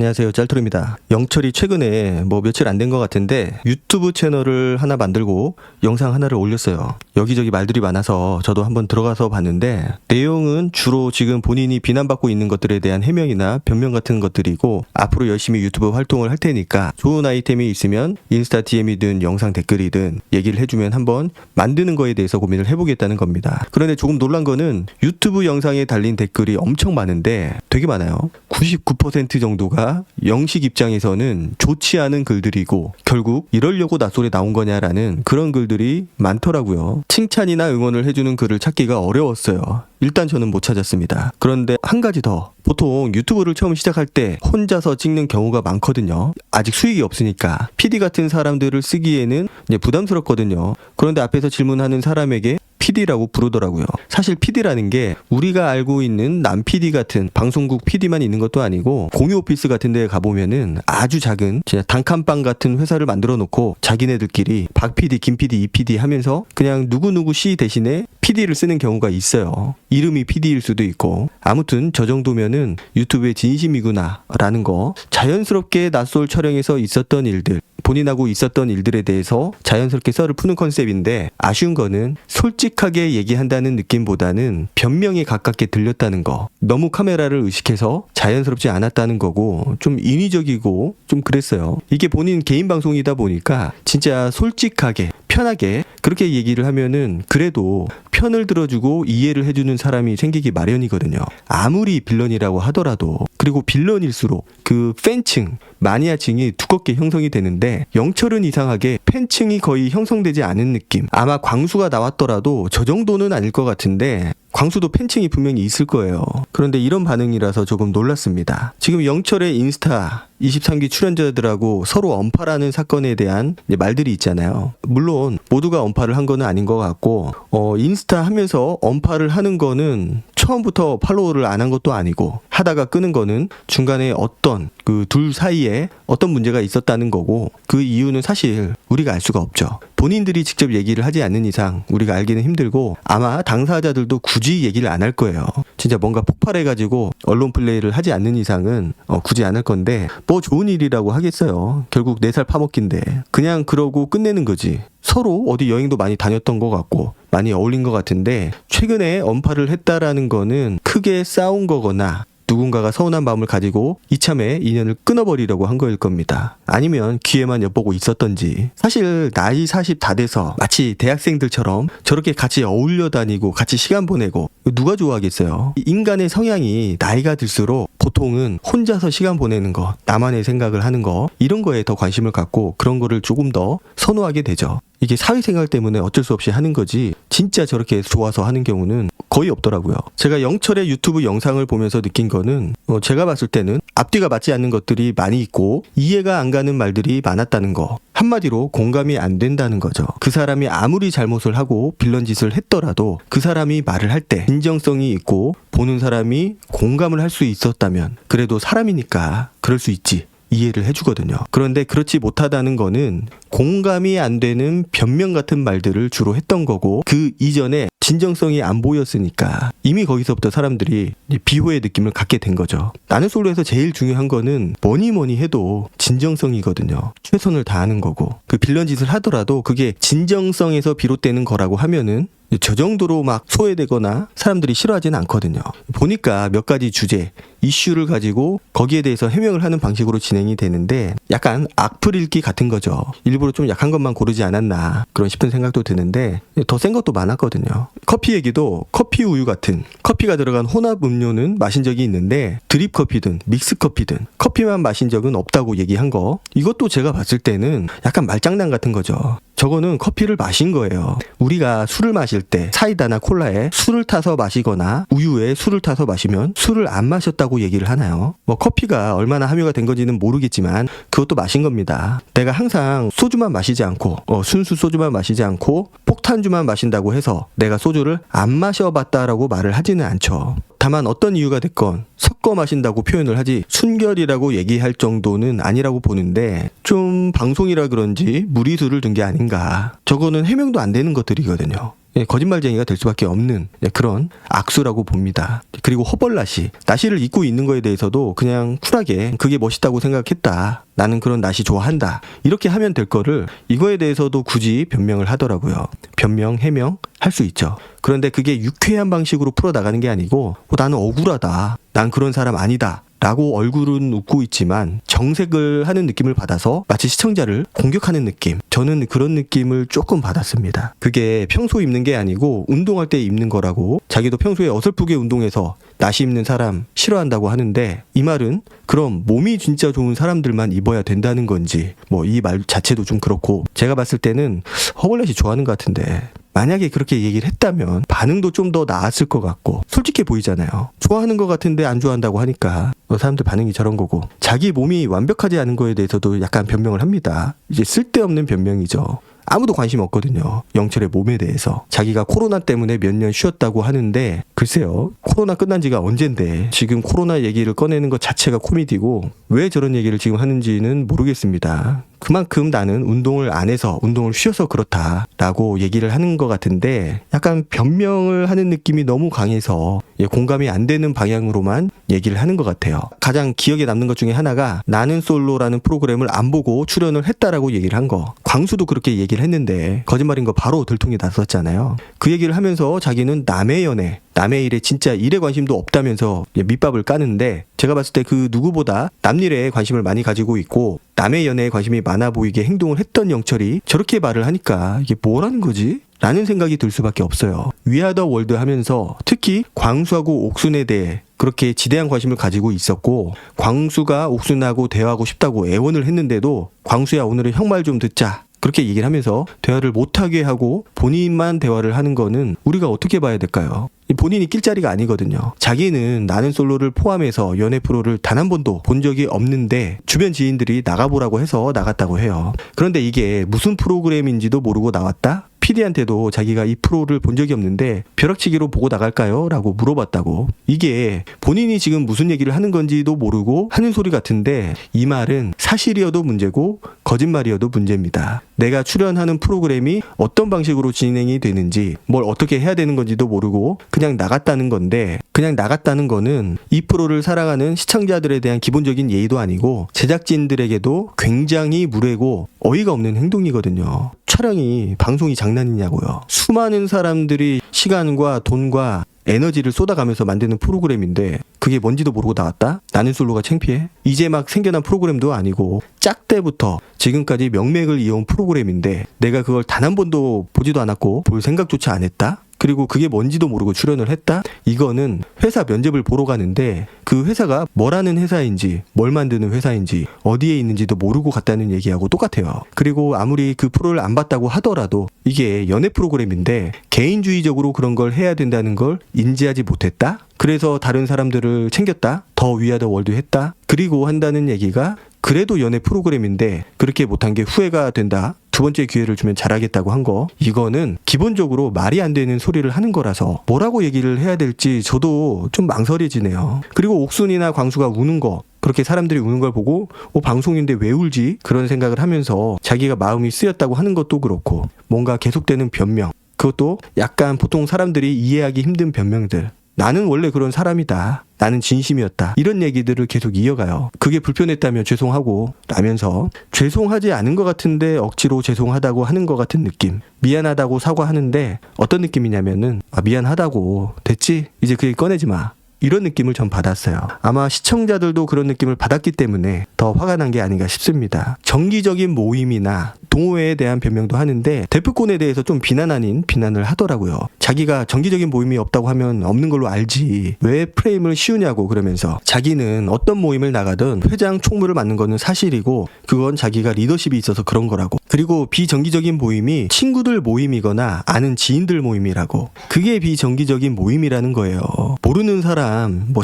안녕하세요, 짤토리입니다. 영철이 최근에 며칠 안 된 것 같은데 유튜브 채널을 하나 만들고 영상 하나를 올렸어요. 여기저기 말들이 많아서 저도 한번 들어가서 봤는데 내용은 주로 지금 본인이 비난받고 있는 것들에 대한 해명이나 변명 같은 것들이고, 앞으로 열심히 유튜브 활동을 할 테니까 좋은 아이템이 있으면 인스타 DM이든 영상 댓글이든 얘기를 해주면 한번 만드는 거에 대해서 고민을 해보겠다는 겁니다. 그런데 조금 놀란 거는 유튜브 영상에 달린 댓글이 엄청 많은데 되게 많아요. 99% 정도가 영식 입장에서는 좋지 않은 글들이고 결국 이러려고 낯설에 나온 거냐라는 그런 글들이 많더라고요. 칭찬이나 응원을 해주는 글을 찾기가 어려웠어요. 일단 저는 못 찾았습니다. 그런데 한 가지 더, 보통 유튜브를 처음 시작할 때 혼자서 찍는 경우가 많거든요. 아직 수익이 없으니까 PD 같은 사람들을 쓰기에는 이제 부담스럽거든요. 그런데 앞에서 질문하는 사람에게 PD라고 부르더라고요. 사실 PD라는 게 우리가 알고 있는 남 PD 같은 방송국 PD만 있는 것도 아니고, 공유 오피스 같은 데 가보면은 아주 작은 진짜 단칸방 같은 회사를 만들어 놓고 자기네들끼리 박 PD, 김 PD, 이 PD 하면서 그냥 누구누구 씨 대신에 PD를 쓰는 경우가 있어요. 이름이 PD일 수도 있고. 아무튼 저 정도면은 유튜브의 진심이구나 라는 거, 자연스럽게 낯설 촬영에서 있었던 일들, 본인하고 있었던 일들에 대해서 자연스럽게 썰을 푸는 컨셉인데, 아쉬운 거는 솔직하게 얘기한다는 느낌보다는 변명에 가깝게 들렸다는 거, 너무 카메라를 의식해서 자연스럽지 않았다는 거고 좀 인위적이고 좀 그랬어요. 이게 본인 개인 방송이다 보니까 진짜 솔직하게 편하게 그렇게 얘기를 하면은 그래도 편을 들어주고 이해를 해주는 사람이 생기기 마련이거든요. 아무리 빌런이라고 하더라도, 그리고 빌런일수록 그 팬층, 마니아층이 두껍게 형성이 되는데 영철은 이상하게 팬층이 거의 형성되지 않은 느낌. 아마 광수가 나왔더라도 저 정도는 아닐 것 같은데 광수도 팬층이 분명히 있을 거예요. 그런데 이런 반응이라서 조금 놀랐습니다. 지금 영철의 인스타 23기 출연자들하고 서로 언팔하는 사건에 대한 말들이 있잖아요. 물론 모두가 언팔을 한 거는 아닌 것 같고, 인스타 하면서 언팔을 하는 거는 처음부터 팔로우를 안 한 것도 아니고, 하다가 끄는 거는 중간에 어떤 그 둘 사이에 어떤 문제가 있었다는 거고, 그 이유는 사실 우리가 알 수가 없죠. 본인들이 직접 얘기를 하지 않는 이상 우리가 알기는 힘들고, 아마 당사자들도 굳이 얘기를 안 할 거예요. 진짜 뭔가 폭발해가지고 언론 플레이를 하지 않는 이상은 굳이 안 할 건데, 뭐 좋은 일이라고 하겠어요. 결국 4살 파먹기인데 그냥 그러고 끝내는 거지. 서로 어디 여행도 많이 다녔던 것 같고 많이 어울린 것 같은데, 최근에 언팔을 했다라는 거는 크게 싸운 거거나 누군가가 서운한 마음을 가지고 이참에 인연을 끊어버리려고 한 거일 겁니다. 아니면 귀에만 엿보고 있었던지. 사실 나이 40 다 돼서 마치 대학생들처럼 저렇게 같이 어울려 다니고 같이 시간 보내고 누가 좋아하겠어요. 인간의 성향이 나이가 들수록 보통은 혼자서 시간 보내는 거, 나만의 생각을 하는 거, 이런 거에 더 관심을 갖고 그런 거를 조금 더 선호하게 되죠. 이게 사회생활 때문에 어쩔 수 없이 하는 거지 진짜 저렇게 좋아서 하는 경우는 거의 없더라고요. 제가 영철의 유튜브 영상을 보면서 느낀 거는 제가 봤을 때는 앞뒤가 맞지 않는 것들이 많이 있고 이해가 안 가는 말들이 많았다는 거. 한마디로 공감이 안 된다는 거죠. 그 사람이 아무리 잘못을 하고 빌런 짓을 했더라도 그 사람이 말을 할 때 진정성이 있고 보는 사람이 공감을 할 수 있었다면 그래도 사람이니까 그럴 수 있지, 이해를 해주거든요. 그런데 그렇지 못하다는 거는 공감이 안 되는 변명 같은 말들을 주로 했던 거고, 그 이전에 진정성이 안 보였으니까 이미 거기서부터 사람들이 비호의 느낌을 갖게 된 거죠. 나는 솔로에서 제일 중요한 거는 뭐니 해도 진정성이거든요. 최선을 다하는 거고, 그 빌런 짓을 하더라도 그게 진정성에서 비롯되는 거라고 하면은 저 정도로 막 소외되거나 사람들이 싫어하지는 않거든요. 보니까 몇 가지 주제, 이슈를 가지고 거기에 대해서 해명을 하는 방식으로 진행이 되는데 약간 악플 읽기 같은 거죠. 일부러 좀 약한 것만 고르지 않았나 그런 싶은 생각도 드는데, 더 센 것도 많았거든요. 커피 얘기도 커피 우유 같은 커피가 들어간 혼합 음료는 마신 적이 있는데 드립 커피든 믹스 커피든 커피만 마신 적은 없다고 얘기한 거, 이것도 제가 봤을 때는 약간 말장난 같은 거죠. 저거는 커피를 마신 거예요. 우리가 술을 마실 때 사이다나 콜라에 술을 타서 마시거나 우유에 술을 타서 마시면 술을 안 마셨다고 얘기를 하나요? 뭐 커피가 얼마나 함유가 된 건지는 모르겠지만 그것도 마신 겁니다. 내가 항상 소주만 마시지 않고 순수 소주만 마시지 않고 폭탄주만 마신다고 해서 내가 소주를 안 마셔봤다라고 말을 하지는 않죠. 다만 어떤 이유가 됐건 섞어 마신다고 표현을 하지 순결이라고 얘기할 정도는 아니라고 보는데, 좀 방송이라 그런지 무리수를 둔 게 아닌가. 저거는 해명도 안 되는 것들이거든요. 거짓말쟁이가 될 수밖에 없는 그런 악수라고 봅니다. 그리고 허벌나시, 나시를 입고 있는 거에 대해서도 그냥 쿨하게 그게 멋있다고 생각했다, 나는 그런 나시 좋아한다, 이렇게 하면 될 거를 이거에 대해서도 굳이 변명을 하더라고요. 변명, 해명 할 수 있죠. 그런데 그게 유쾌한 방식으로 풀어나가는 게 아니고 나는 억울하다, 난 그런 사람 아니다 라고 얼굴은 웃고 있지만 정색을 하는 느낌을 받아서 마치 시청자를 공격하는 느낌, 저는 그런 느낌을 조금 받았습니다. 그게 평소 입는 게 아니고 운동할 때 입는 거라고, 자기도 평소에 어설프게 운동해서 나시 입는 사람 싫어한다고 하는데, 이 말은 그럼 몸이 진짜 좋은 사람들만 입어야 된다는 건지, 뭐 이 말 자체도 좀 그렇고, 제가 봤을 때는 허벌나시 좋아하는 것 같은데 만약에 그렇게 얘기를 했다면 반응도 좀 더 나았을 것 같고, 솔직해 보이잖아요. 좋아하는 것 같은데 안 좋아한다고 하니까 사람들 반응이 저런 거고, 자기 몸이 완벽하지 않은 거에 대해서도 약간 변명을 합니다. 이제 쓸데없는 변명이죠. 아무도 관심 없거든요, 영철의 몸에 대해서. 자기가 코로나 때문에 몇 년 쉬었다고 하는데, 글쎄요, 코로나 끝난 지가 언젠데 지금 코로나 얘기를 꺼내는 것 자체가 코미디고, 왜 저런 얘기를 지금 하는지는 모르겠습니다. 그만큼 나는 운동을 안 해서, 운동을 쉬어서 그렇다라고 얘기를 하는 것 같은데, 약간 변명을 하는 느낌이 너무 강해서 공감이 안 되는 방향으로만 얘기를 하는 것 같아요. 가장 기억에 남는 것 중에 하나가 나는 솔로라는 프로그램을 안 보고 출연을 했다라고 얘기를 한 거. 광수도 그렇게 얘기를 했는데 거짓말인 거 바로 들통이 났었잖아요. 그 얘기를 하면서 자기는 남의 연애, 남의 일에 진짜 일에 관심도 없다면서 밑밥을 까는데, 제가 봤을 때 그 누구보다 남일에 관심을 많이 가지고 있고 남의 연애에 관심이 많아 보이게 행동을 했던 영철이 저렇게 말을 하니까 이게 뭐라는 거지? 라는 생각이 들 수밖에 없어요. 위아더 월드 하면서 특히 광수하고 옥순에 대해 그렇게 지대한 관심을 가지고 있었고, 광수가 옥순하고 대화하고 싶다고 애원을 했는데도 광수야 오늘은 형 말 좀 듣자, 그렇게 얘기를 하면서 대화를 못하게 하고 본인만 대화를 하는 거는 우리가 어떻게 봐야 될까요? 본인이 낄 자리가 아니거든요. 자기는 나는 솔로를 포함해서 연애 프로를 단 한 번도 본 적이 없는데 주변 지인들이 나가보라고 해서 나갔다고 해요. 그런데 이게 무슨 프로그램인지도 모르고 나왔다? PD한테도 자기가 이 프로를 본 적이 없는데 벼락치기로 보고 나갈까요? 라고 물어봤다고. 이게 본인이 지금 무슨 얘기를 하는 건지도 모르고 하는 소리 같은데, 이 말은 사실이어도 문제고 거짓말이어도 문제입니다. 내가 출연하는 프로그램이 어떤 방식으로 진행이 되는지, 뭘 어떻게 해야 되는 건지도 모르고 그냥 나갔다는 건데, 그냥 나갔다는 거는 이 프로를 사랑하는 시청자들에 대한 기본적인 예의도 아니고 제작진들에게도 굉장히 무례고 어이가 없는 행동이거든요. 촬영이, 방송이 장난이냐고요. 수많은 사람들이 시간과 돈과 에너지를 쏟아가면서 만드는 프로그램인데 그게 뭔지도 모르고 나왔다? 나는 솔로가 창피해? 이제 막 생겨난 프로그램도 아니고 짝때부터 지금까지 명맥을 이어온 프로그램인데 내가 그걸 단 한 번도 보지도 않았고 볼 생각조차 안 했다? 그리고 그게 뭔지도 모르고 출연을 했다? 이거는 회사 면접을 보러 가는데 그 회사가 뭐라는 회사인지, 뭘 만드는 회사인지, 어디에 있는지도 모르고 갔다는 얘기하고 똑같아요. 그리고 아무리 그 프로를 안 봤다고 하더라도 이게 연애 프로그램인데 개인주의적으로 그런 걸 해야 된다는 걸 인지하지 못했다? 그래서 다른 사람들을 챙겼다? 더 위아더 월드 했다? 그리고 한다는 얘기가 그래도 연애 프로그램인데 그렇게 못한 게 후회가 된다? 두 번째 기회를 주면 잘하겠다고 한 거, 이거는 기본적으로 말이 안 되는 소리를 하는 거라서 뭐라고 얘기를 해야 될지 저도 좀 망설여지네요. 그리고 옥순이나 광수가 우는 거, 그렇게 사람들이 우는 걸 보고 방송인데 왜 울지? 그런 생각을 하면서 자기가 마음이 쓰였다고 하는 것도 그렇고, 뭔가 계속되는 변명, 그것도 약간 보통 사람들이 이해하기 힘든 변명들, 나는 원래 그런 사람이다, 나는 진심이었다, 이런 얘기들을 계속 이어가요. 그게 불편했다면 죄송하고 라면서 죄송하지 않은 것 같은데 억지로 죄송하다고 하는 것 같은 느낌. 미안하다고 사과하는데 어떤 느낌이냐면은 미안하다고 됐지? 이제 그 얘기 꺼내지 마, 이런 느낌을 전 받았어요. 아마 시청자들도 그런 느낌을 받았기 때문에 더 화가 난 게 아닌가 싶습니다. 정기적인 모임이나 동호회에 대한 변명도 하는데 대표권에 대해서 좀 비난 아닌 비난을 하더라고요. 자기가 정기적인 모임이 없다고 하면 없는 걸로 알지 왜 프레임을 씌우냐고, 그러면서 자기는 어떤 모임을 나가든 회장 총무를 맡는 거는 사실이고 그건 자기가 리더십이 있어서 그런 거라고. 그리고 비정기적인 모임이 친구들 모임이거나 아는 지인들 모임이라고. 그게 비정기적인 모임이라는 거예요. 모르는 사람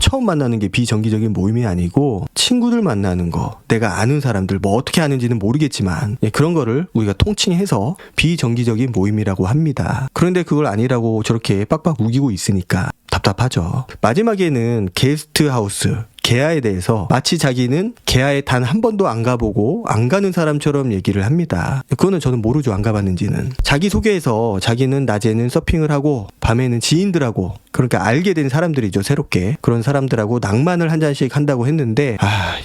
처음 만나는 게 비정기적인 모임이 아니고 친구들 만나는 거, 내가 아는 사람들 어떻게 아는지는 모르겠지만 그런 거를 우리가 통칭해서 비정기적인 모임이라고 합니다. 그런데 그걸 아니라고 저렇게 빡빡 우기고 있으니까 답답하죠. 마지막에는 게스트하우스, 개화에 대해서 마치 자기는 개화에 단 한 번도 안 가보고 안 가는 사람처럼 얘기를 합니다. 그거는 저는 모르죠. 안 가봤는지는. 자기 소개에서 자기는 낮에는 서핑을 하고 밤에는 지인들하고, 그러니까 알게 된 사람들이죠. 새롭게. 그런 사람들하고 낭만을 한 잔씩 한다고 했는데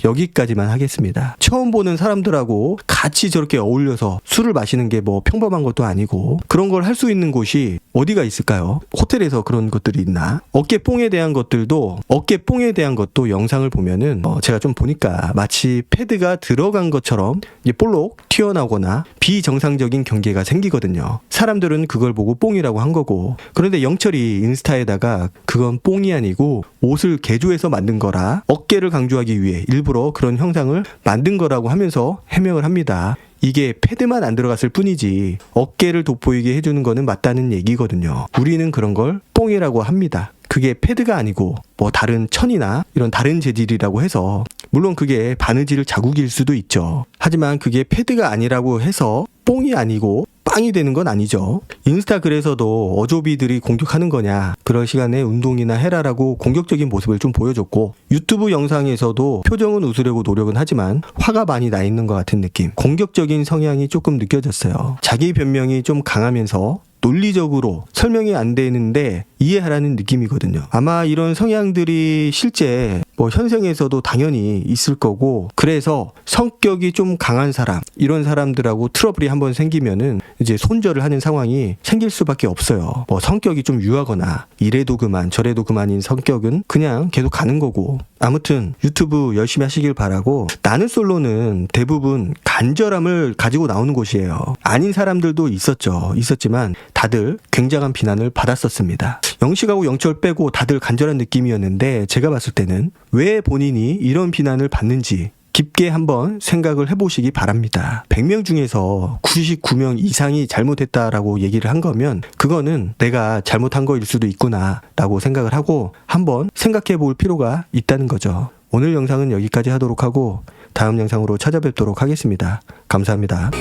여기까지만 하겠습니다. 처음 보는 사람들하고 같이 저렇게 어울려서 술을 마시는 게 뭐 평범한 것도 아니고 그런 걸 할 수 있는 곳이 어디가 있을까요? 호텔에서 그런 것들이 있나? 어깨뽕에 대한 것도 영상을 보면은 제가 좀 보니까 마치 패드가 들어간 것처럼 볼록 튀어나오거나 비정상적인 경계가 생기거든요. 사람들은 그걸 보고 뽕이라고 한 거고, 그런데 영철이 인스타에다가 그건 뽕이 아니고 옷을 개조해서 만든 거라 어깨를 강조하기 위해 일부러 그런 형상을 만든 거라고 하면서 해명을 합니다. 이게 패드만 안 들어갔을 뿐이지 어깨를 돋보이게 해주는 거는 맞다는 얘기거든요. 우리는 그런 걸 뽕이라고 합니다. 그게 패드가 아니고 뭐 다른 천이나 이런 다른 재질이라고 해서, 물론 그게 바느질 자국일 수도 있죠. 하지만 그게 패드가 아니라고 해서 뽕이 아니고 빵이 되는 건 아니죠. 인스타글에서도 어조비들이 공격하는 거냐, 그럴 시간에 운동이나 해라라고 공격적인 모습을 좀 보여줬고, 유튜브 영상에서도 표정은 웃으려고 노력은 하지만 화가 많이 나 있는 것 같은 느낌, 공격적인 성향이 조금 느껴졌어요. 자기 변명이 좀 강하면서 논리적으로 설명이 안 되는데 이해하라는 느낌이거든요. 아마 이런 성향들이 실제 뭐 현생에서도 당연히 있을 거고, 그래서 성격이 좀 강한 사람, 이런 사람들하고 트러블이 한번 생기면은 이제 손절을 하는 상황이 생길 수밖에 없어요. 뭐 성격이 좀 유하거나 이래도 그만 저래도 그만인 성격은 그냥 계속 가는 거고. 아무튼 유튜브 열심히 하시길 바라고, 나는 솔로는 대부분 간절함을 가지고 나오는 곳이에요. 아닌 사람들도 있었지만 다들 굉장한 비난을 받았었습니다. 영식하고 영철 빼고 다들 간절한 느낌이었는데, 제가 봤을 때는 왜 본인이 이런 비난을 받는지 깊게 한번 생각을 해보시기 바랍니다. 100명 중에서 99명 이상이 잘못했다라고 얘기를 한 거면 그거는 내가 잘못한 거일 수도 있구나 라고 생각을 하고 한번 생각해 볼 필요가 있다는 거죠. 오늘 영상은 여기까지 하도록 하고 다음 영상으로 찾아뵙도록 하겠습니다. 감사합니다.